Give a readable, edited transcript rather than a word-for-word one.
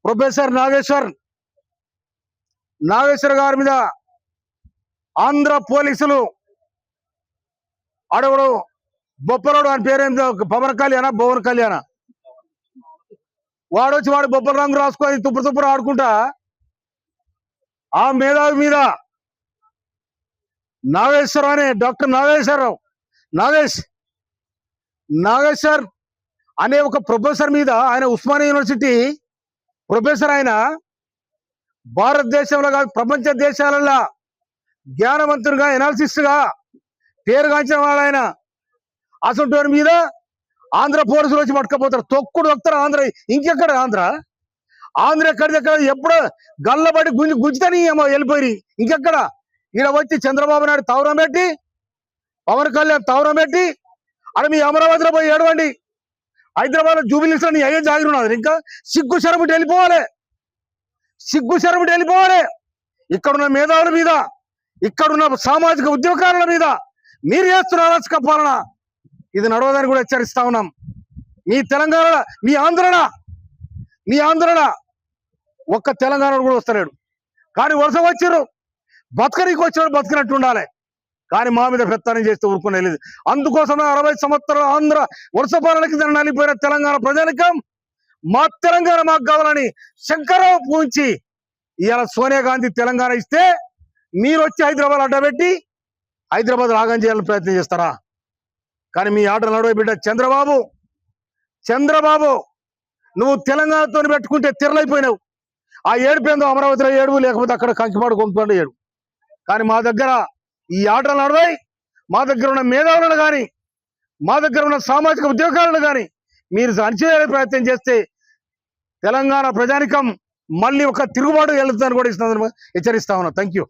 Professor Nageshwar గారి మీద ఆంధ్ర పోలీసులు అడవుడు బొప్పరోడు అని పేరేందో పవన్ కళ్యాణ వాడొచ్చి వాడు బొప్పల రంగు రాసుకొని తుప్పుడు ఆడుకుంటా ఆ మేధావి మీద నాగేశ్వర అనే డాక్టర్ నాగేశ్వర్ అనే ఒక ప్రొఫెసర్ మీద, ఆయన ఉస్మానియా యూనివర్సిటీ ప్రొఫెసర్, ఆయన భారతదేశంలో కాదు ప్రపంచ దేశాలలో జ్ఞానవంతునిగా ఎనాలిసిస్ట్ గా పేరుగాంచిన వాడు ఆయన. అసలు మీద ఆంధ్ర పోలీసులు వచ్చి పట్టుకపోతారు, తొక్కుడు వస్తారు. ఇంకెక్కడ ఆంధ్ర ఎక్కడిదెక్కడ ఎప్పుడో గల్లబడి గుంజుతని వెళ్ళిపోయి ఇంకెక్కడ. ఈడ వచ్చి చంద్రబాబు నాయుడు తవరం పెట్టి, పవన్ కళ్యాణ్ తవరం పెట్టి, అక్కడ మీ అమరావతిలో పోయి ఏడవండి. హైదరాబాద్ లో జూబిలీస్ లో నీ అయ్యే జాగిరున్నది. ఇంకా సిగ్గు శరముటి వెళ్ళిపోవాలి. ఇక్కడున్న మేధావుల మీద, ఇక్కడున్న సామాజిక ఉద్యోగాల మీద మీరు చేస్తున్న అరాచక పాలన ఇది నడవదని కూడా హెచ్చరిస్తా ఉన్నాం. మీ తెలంగాణ, మీ ఆంధ్రన ఒక్క తెలంగాణ కూడా వస్తలేడు. కానీ వరుస వచ్చిర్రు, బతకనికి వచ్చినాడు బతికినట్టు ఉండాలి. కానీ మా మీద పెత్తనం చేస్తే ఊరుకునే లేదు. అందుకోసమే 60 సంవత్సరాల ఆంధ్ర వరుస పాలనకి నలిపోయిన తెలంగాణ ప్రజానికం మా తెలంగాణ మాకు కావాలని శంకరావు పూంచి ఇవాళ సోనియా గాంధీ తెలంగాణ ఇస్తే మీరు వచ్చి హైదరాబాద్ అడ్డబెట్టి హైదరాబాద్ రాగం చేయాలని ప్రయత్నం చేస్తారా? కానీ మీ ఆటలు నడవ బిడ్డ చంద్రబాబు నువ్వు తెలంగాణతో పెట్టుకుంటే తిరలైపోయినావు. ఆ ఏడుపేందో అమరావతిలో ఏడుపు, లేకపోతే అక్కడ కంకిపాడు కొంకిపాడు ఏడు. కానీ మా దగ్గర ఈ ఆటలు నడవాయి. మా దగ్గర ఉన్న మేధావులను కానీ, మా దగ్గర ఉన్న సామాజిక ఉద్యోగాలను కానీ మీరు అణచివేయాలని ప్రయత్నం చేస్తే తెలంగాణ ప్రజానికం మళ్ళీ ఒక తిరుగుబాటు వెళ్తుందని కూడా హెచ్చరిస్తా ఉన్నా. Thank you.